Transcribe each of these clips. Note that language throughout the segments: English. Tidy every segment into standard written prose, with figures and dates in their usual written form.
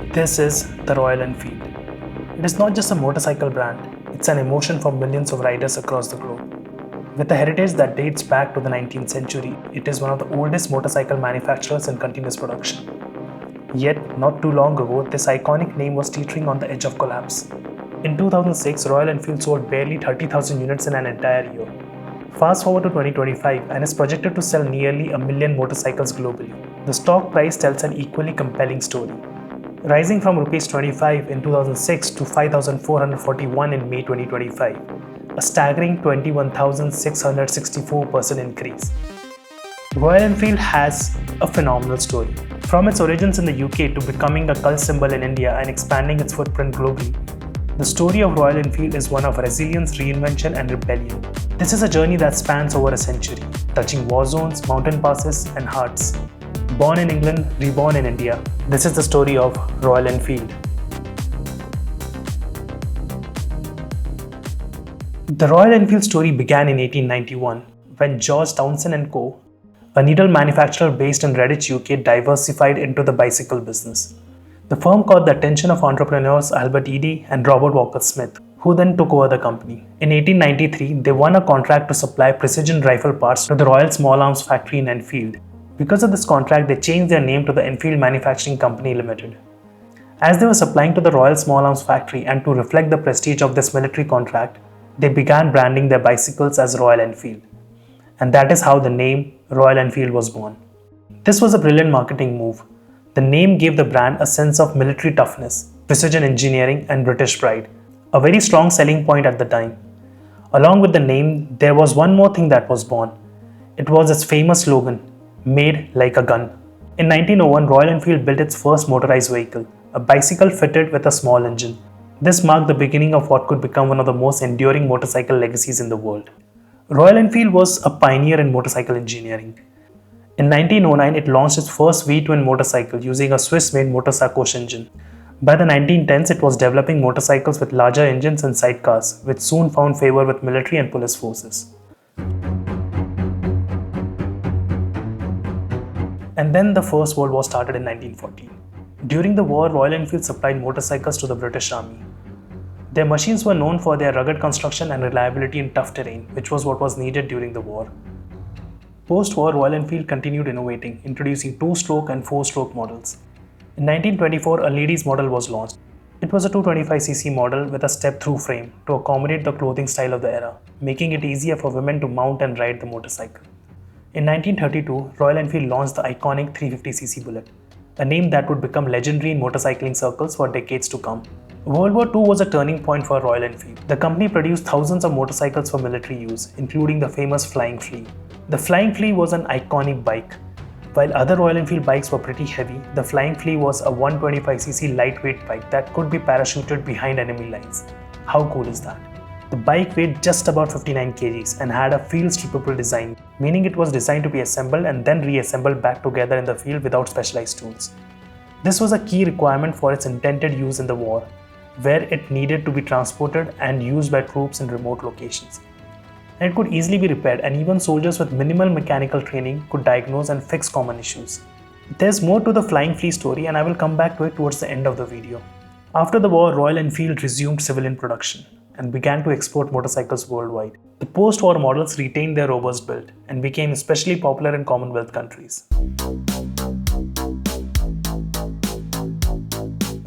This is the Royal Enfield. It is not just a motorcycle brand, it's an emotion for millions of riders across the globe. With a heritage that dates back to the 19th century, it is one of the oldest motorcycle manufacturers in continuous production. Yet, not too long ago, this iconic name was teetering on the edge of collapse. In 2006, Royal Enfield sold barely 30,000 units in an entire year. Fast forward to 2025 and is projected to sell nearly a million motorcycles globally. The stock price tells an equally compelling story. Rising from Rs 25 in 2006 to 5,441 in May 2025, a staggering 21,664% increase. Royal Enfield has a phenomenal story. From its origins in the UK to becoming a cult symbol in India and expanding its footprint globally, the story of Royal Enfield is one of resilience, reinvention, and rebellion. This is a journey that spans over a century, touching war zones, mountain passes, and hearts. Born in England, reborn in India, this is the story of Royal Enfield. The Royal Enfield story began in 1891 when George Townsend & Co., a needle manufacturer based in Redditch, UK, diversified into the bicycle business. The firm caught the attention of entrepreneurs Albert Eadie and Robert Walker Smith, who then took over the company. In 1893, they won a contract to supply precision rifle parts to the Royal Small Arms Factory in Enfield. Because of this contract, they changed their name to the Enfield Manufacturing Company Limited. As they were supplying to the Royal Small Arms Factory and to reflect the prestige of this military contract, they began branding their bicycles as Royal Enfield. And that is how the name Royal Enfield was born. This was a brilliant marketing move. The name gave the brand a sense of military toughness, precision engineering, and British pride, a very strong selling point at the time. Along with the name, there was one more thing that was born. It was its famous slogan, "Made like a gun." In 1901, Royal Enfield built its first motorized vehicle, a bicycle fitted with a small engine. This marked the beginning of what could become one of the most enduring motorcycle legacies in the world. Royal Enfield was a pioneer in motorcycle engineering. In 1909, it launched its first V-twin motorcycle using a Swiss-made motor Sacoche engine. By the 1910s, it was developing motorcycles with larger engines and sidecars, which soon found favor with military and police forces. And then the First World War started in 1914. During the war, Royal Enfield supplied motorcycles to the British Army. Their machines were known for their rugged construction and reliability in tough terrain, which was what was needed during the war. Post-war, Royal Enfield continued innovating, introducing 2-stroke and 4-stroke models. In 1924, a ladies' model was launched. It was a 225cc model with a step-through frame to accommodate the clothing style of the era, making it easier for women to mount and ride the motorcycle. In 1932, Royal Enfield launched the iconic 350cc Bullet, a name that would become legendary in motorcycling circles for decades to come. World War II was a turning point for Royal Enfield. The company produced thousands of motorcycles for military use, including the famous Flying Flea. The Flying Flea was an iconic bike. While other Royal Enfield bikes were pretty heavy, the Flying Flea was a 125cc lightweight bike that could be parachuted behind enemy lines. How cool is that? The bike weighed just about 59 kgs and had a field strippable design, meaning it was designed to be assembled and then reassembled back together in the field without specialized tools. This was a key requirement for its intended use in the war, where it needed to be transported and used by troops in remote locations. And it could easily be repaired, and even soldiers with minimal mechanical training could diagnose and fix common issues. There's more to the Flying Flea story, and I will come back to it towards the end of the video. After the war, Royal Enfield resumed civilian production and began to export motorcycles worldwide. The post-war models retained their robust build and became especially popular in Commonwealth countries.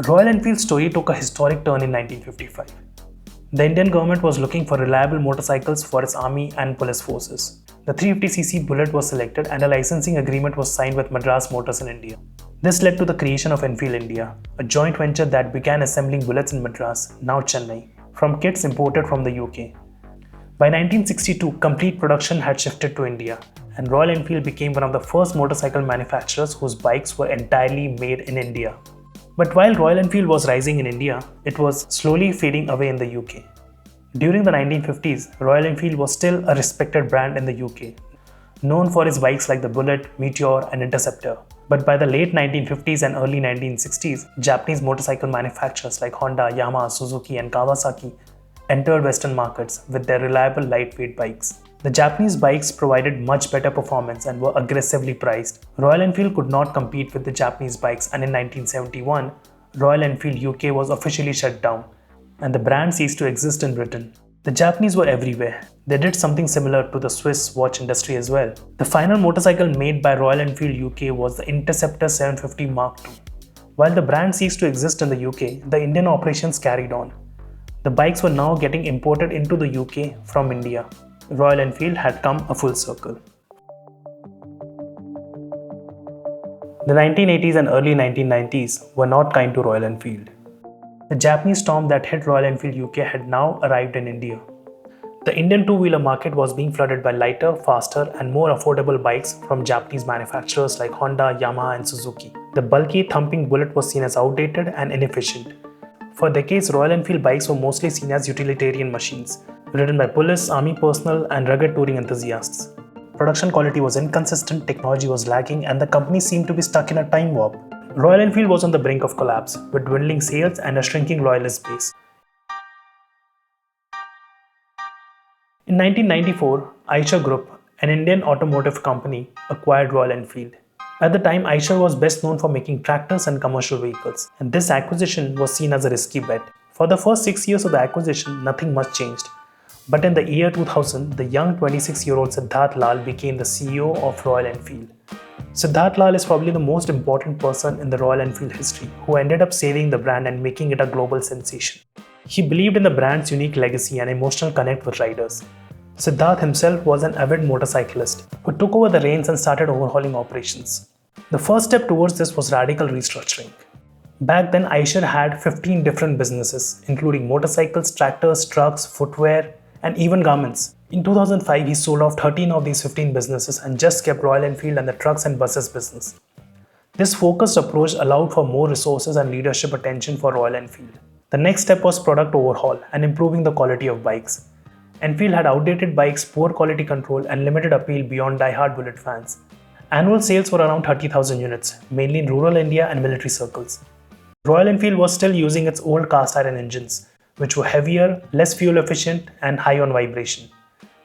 Royal Enfield's story took a historic turn in 1955. The Indian government was looking for reliable motorcycles for its army and police forces. The 350cc Bullet was selected and a licensing agreement was signed with Madras Motors in India. This led to the creation of Enfield India, a joint venture that began assembling bullets in Madras, now Chennai, from kits imported from the UK. By 1962, complete production had shifted to India, and Royal Enfield became one of the first motorcycle manufacturers whose bikes were entirely made in India. But while Royal Enfield was rising in India, it was slowly fading away in the UK. During the 1950s, Royal Enfield was still a respected brand in the UK, known for its bikes like the Bullet, Meteor, and Interceptor. But by the late 1950s and early 1960s, Japanese motorcycle manufacturers like Honda, Yamaha, Suzuki, and Kawasaki entered Western markets with their reliable lightweight bikes. The Japanese bikes provided much better performance and were aggressively priced. Royal Enfield could not compete with the Japanese bikes, and in 1971, Royal Enfield UK was officially shut down, and the brand ceased to exist in Britain. The Japanese were everywhere. They did something similar to the Swiss watch industry as well. The final motorcycle made by Royal Enfield UK was the Interceptor 750 Mark II. While the brand ceased to exist in the UK, the Indian operations carried on. The bikes were now getting imported into the UK from India. Royal Enfield had come a full circle. The 1980s and early 1990s were not kind to Royal Enfield. The Japanese storm that hit Royal Enfield UK had now arrived in India. The Indian two-wheeler market was being flooded by lighter, faster and more affordable bikes from Japanese manufacturers like Honda, Yamaha and Suzuki. The bulky, thumping Bullet was seen as outdated and inefficient. For decades, Royal Enfield bikes were mostly seen as utilitarian machines, ridden by police, army personnel and rugged touring enthusiasts. Production quality was inconsistent, technology was lacking and the company seemed to be stuck in a time warp. Royal Enfield was on the brink of collapse, with dwindling sales and a shrinking loyalist base. In 1994, Eicher Group, an Indian automotive company, acquired Royal Enfield. At the time, Eicher was best known for making tractors and commercial vehicles, and this acquisition was seen as a risky bet. For the first 6 years of the acquisition, nothing much changed. But in the year 2000, the young 26-year-old Siddhartha Lal became the CEO of Royal Enfield. Siddhartha Lal is probably the most important person in the Royal Enfield history who ended up saving the brand and making it a global sensation. He believed in the brand's unique legacy and emotional connect with riders. Siddharth himself was an avid motorcyclist who took over the reins and started overhauling operations. The first step towards this was radical restructuring. Back then, Eicher had 15 different businesses, including motorcycles, tractors, trucks, footwear, and even garments. In 2005, he sold off 13 of these 15 businesses and just kept Royal Enfield and the trucks and buses business. This focused approach allowed for more resources and leadership attention for Royal Enfield. The next step was product overhaul and improving the quality of bikes. Enfield had outdated bikes, poor quality control, and limited appeal beyond die-hard Bullet fans. Annual sales were around 30,000 units, mainly in rural India and military circles. Royal Enfield was still using its old cast iron engines, which were heavier, less fuel efficient, and high on vibration.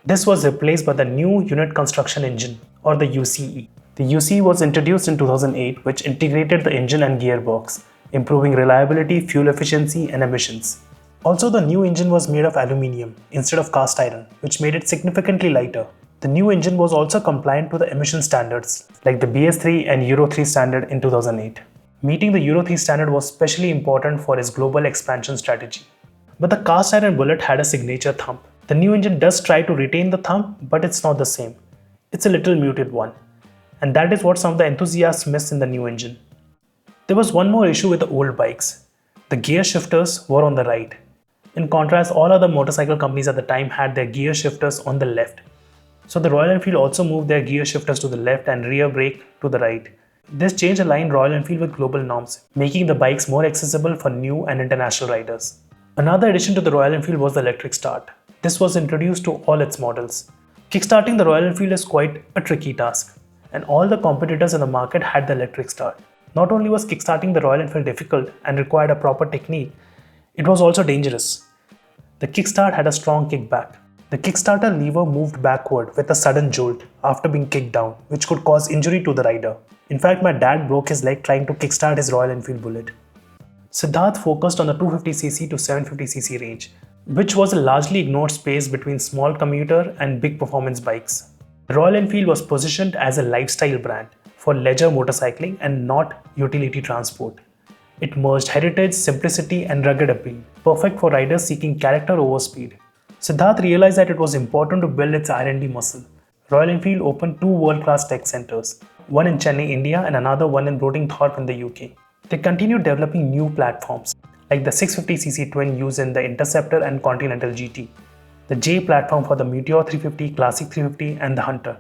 This was replaced by the new unit construction engine, or the UCE. The UCE was introduced in 2008, which integrated the engine and gearbox, improving reliability, fuel efficiency, and emissions. Also, the new engine was made of aluminium instead of cast iron, which made it significantly lighter. The new engine was also compliant to the emission standards, like the BS3 and Euro 3 standard in 2008. Meeting the Euro 3 standard was especially important for its global expansion strategy. But the cast iron Bullet had a signature thump. The new engine does try to retain the thump, but it's not the same. It's a little muted one. And that is what some of the enthusiasts miss in the new engine. There was one more issue with the old bikes. The gear shifters were on the right. In contrast, all other motorcycle companies at the time had their gear shifters on the left. So the Royal Enfield also moved their gear shifters to the left and rear brake to the right. This change aligned Royal Enfield with global norms, making the bikes more accessible for new and international riders. Another addition to the Royal Enfield was the electric start. This was introduced to all its models. Kickstarting the Royal Enfield is quite a tricky task, and all the competitors in the market had the electric start. Not only was kickstarting the Royal Enfield difficult and required a proper technique, it was also dangerous. The kickstart had a strong kickback. The Kickstarter lever moved backward with a sudden jolt after being kicked down, which could cause injury to the rider. In fact, my dad broke his leg trying to kickstart his Royal Enfield Bullet. Siddharth focused on the 250cc to 750cc range, which was a largely ignored space between small commuter and big performance bikes. Royal Enfield was positioned as a lifestyle brand for leisure motorcycling and not utility transport. It merged heritage, simplicity and rugged appeal, perfect for riders seeking character over speed. Siddharth realized that it was important to build its R&D muscle. Royal Enfield opened 2 world-class tech centers, one in Chennai, India and another one in Thump in the UK. They continued developing new platforms, like the 650cc twin used in the Interceptor and Continental GT, the J platform for the Meteor 350, Classic 350 and the Hunter,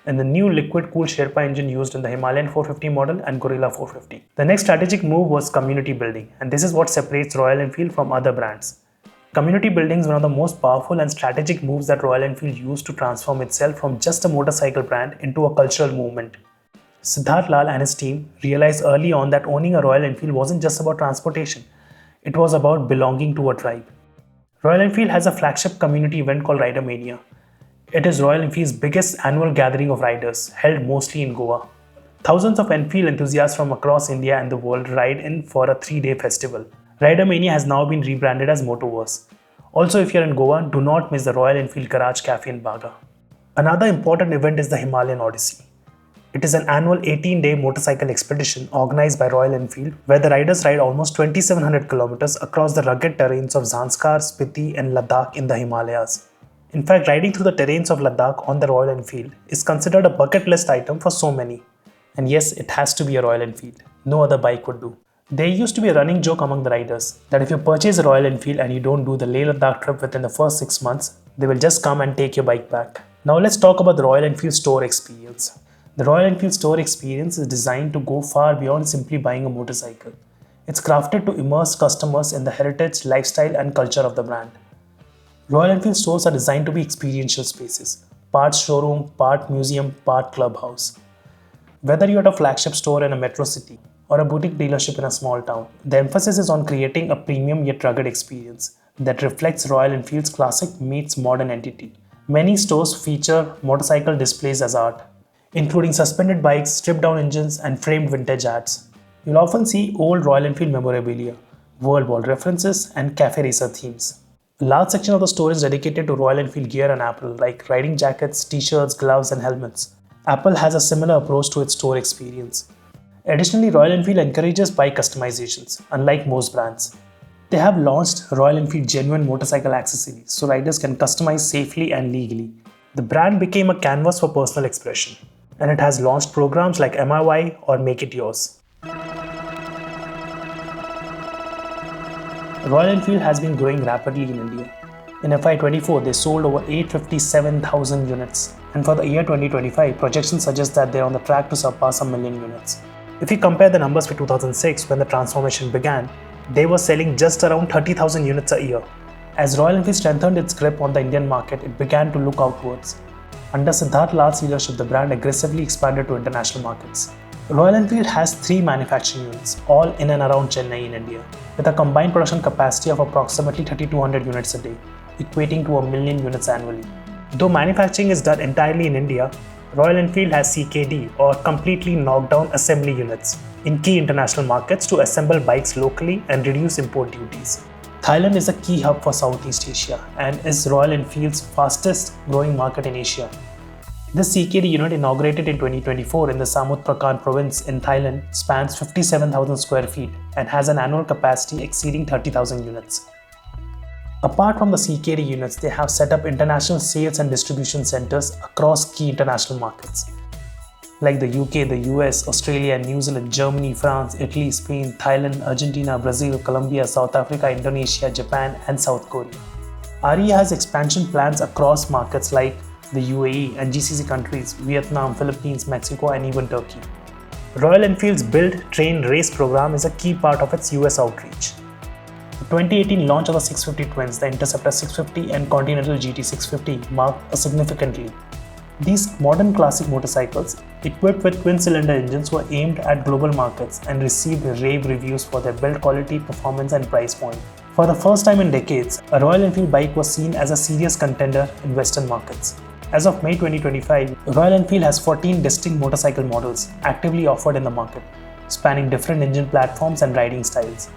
and the new liquid-cooled Sherpa engine used in the Himalayan 450 model and Gorilla 450. The next strategic move was community building, and this is what separates Royal Enfield from other brands. Community building is one of the most powerful and strategic moves that Royal Enfield used to transform itself from just a motorcycle brand into a cultural movement. Siddhartha Lal and his team realized early on that owning a Royal Enfield wasn't just about transportation, it was about belonging to a tribe. Royal Enfield has a flagship community event called Rider Mania. It is Royal Enfield's biggest annual gathering of riders, held mostly in Goa. Thousands of Enfield enthusiasts from across India and the world ride in for a 3-day festival. Ridermania has now been rebranded as Motoverse. Also, if you're in Goa, do not miss the Royal Enfield Garage Cafe in Baga. Another important event is the Himalayan Odyssey. It is an annual 18-day motorcycle expedition organized by Royal Enfield, where the riders ride almost 2,700 kilometers across the rugged terrains of Zanskar, Spiti, and Ladakh in the Himalayas. In fact, riding through the terrains of Ladakh on the Royal Enfield is considered a bucket list item for so many. And yes, it has to be a Royal Enfield. No other bike would do. There used to be a running joke among the riders that if you purchase a Royal Enfield and you don't do the Leh Ladakh trip within the first 6 months, they will just come and take your bike back. Now let's talk about the Royal Enfield store experience. The Royal Enfield store experience is designed to go far beyond simply buying a motorcycle. It's crafted to immerse customers in the heritage, lifestyle, and culture of the brand. Royal Enfield stores are designed to be experiential spaces, part showroom, part museum, part clubhouse. Whether you're at a flagship store in a metro city or a boutique dealership in a small town, the emphasis is on creating a premium yet rugged experience that reflects Royal Enfield's classic meets modern entity. Many stores feature motorcycle displays as art, including suspended bikes, stripped-down engines, and framed vintage ads. You'll often see old Royal Enfield memorabilia, World War references, and cafe racer themes. A large section of the store is dedicated to Royal Enfield gear and apparel like riding jackets, t-shirts, gloves, and helmets. Apple has a similar approach to its store experience. Additionally, Royal Enfield encourages bike customizations, unlike most brands. They have launched Royal Enfield Genuine Motorcycle Accessories so riders can customize safely and legally. The brand became a canvas for personal expression, and it has launched programs like MIY or Make It Yours. Royal Enfield has been growing rapidly in India. In FY24, they sold over 857,000 units, and for the year 2025, projections suggest that they are on the track to surpass 1 million units. If we compare the numbers with 2006, when the transformation began, they were selling just around 30,000 units a year. As Royal Enfield strengthened its grip on the Indian market, it began to look outwards. Under Siddhartha Lal's leadership, the brand aggressively expanded to international markets. Royal Enfield has 3 manufacturing units, all in and around Chennai in India, with a combined production capacity of approximately 3,200 units a day, equating to 1 million units annually. Though manufacturing is done entirely in India, Royal Enfield has CKD or completely knocked down assembly units in key international markets to assemble bikes locally and reduce import duties. Thailand is a key hub for Southeast Asia and is Royal Enfield's fastest growing market in Asia. This CKD unit, inaugurated in 2024 in the Samut Prakan province in Thailand, spans 57,000 square feet and has an annual capacity exceeding 30,000 units. Apart from the CKD units, they have set up international sales and distribution centers across key international markets like the UK, the US, Australia, New Zealand, Germany, France, Italy, Spain, Thailand, Argentina, Brazil, Colombia, South Africa, Indonesia, Japan, and South Korea. RE has expansion plans across markets like the UAE and GCC countries, Vietnam, Philippines, Mexico, and even Turkey. Royal Enfield's Build, Train, Race program is a key part of its US outreach. The 2018 launch of the 650 twins, the Interceptor 650 and Continental GT 650, marked a significant leap. These modern classic motorcycles, equipped with twin-cylinder engines, were aimed at global markets and received rave reviews for their build quality, performance, and price point. For the first time in decades, a Royal Enfield bike was seen as a serious contender in Western markets. As of May 2025, Royal Enfield has 14 distinct motorcycle models actively offered in the market, spanning different engine platforms and riding styles.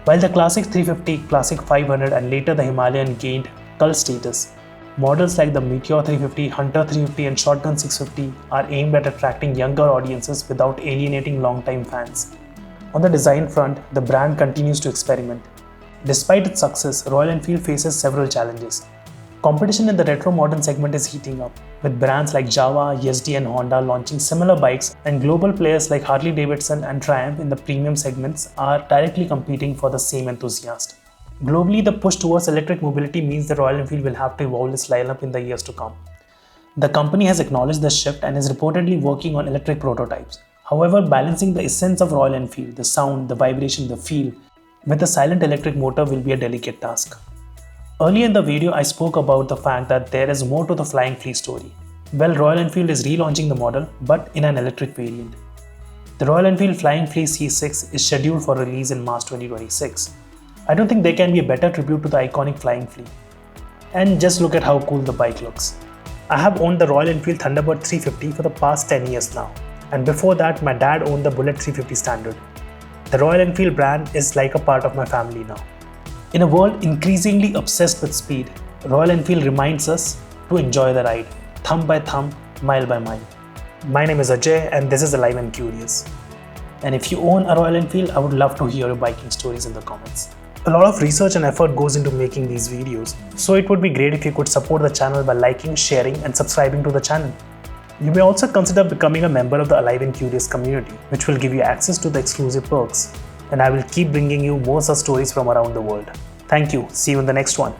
While the Classic 350, Classic 500, and later the Himalayan gained cult status, models like the Meteor 350, Hunter 350, and Shotgun 650 are aimed at attracting younger audiences without alienating long-time fans. On the design front, the brand continues to experiment. Despite its success, Royal Enfield faces several challenges. Competition in the retro modern segment is heating up, with brands like Java, YSD, and Honda launching similar bikes, and global players like Harley-Davidson and Triumph in the premium segments are directly competing for the same enthusiast. Globally, the push towards electric mobility means that Royal Enfield will have to evolve its lineup in the years to come. The company has acknowledged this shift and is reportedly working on electric prototypes. However, balancing the essence of Royal Enfield, the sound, the vibration, the feel, with a silent electric motor will be a delicate task. Earlier in the video, I spoke about the fact that there is more to the Flying Flea story. Well, Royal Enfield is relaunching the model, but in an electric variant. The Royal Enfield Flying Flea C6 is scheduled for release in March 2026. I don't think there can be a better tribute to the iconic Flying Flea. And just look at how cool the bike looks. I have owned the Royal Enfield Thunderbird 350 for the past 10 years now. and before that my dad owned the Bullet 350 Standard. The Royal Enfield brand is like a part of my family now. In a world increasingly obsessed with speed, Royal Enfield reminds us to enjoy the ride, thump by thump, mile by mile. My name is Ajay and this is Alive and Curious. And if you own a Royal Enfield, I would love to hear your biking stories in the comments. A lot of research and effort goes into making these videos, so it would be great if you could support the channel by liking, sharing and subscribing to the channel. You may also consider becoming a member of the Alive and Curious community, which will give you access to the exclusive perks. And I will keep bringing you more such stories from around the world. Thank you. See you in the next one.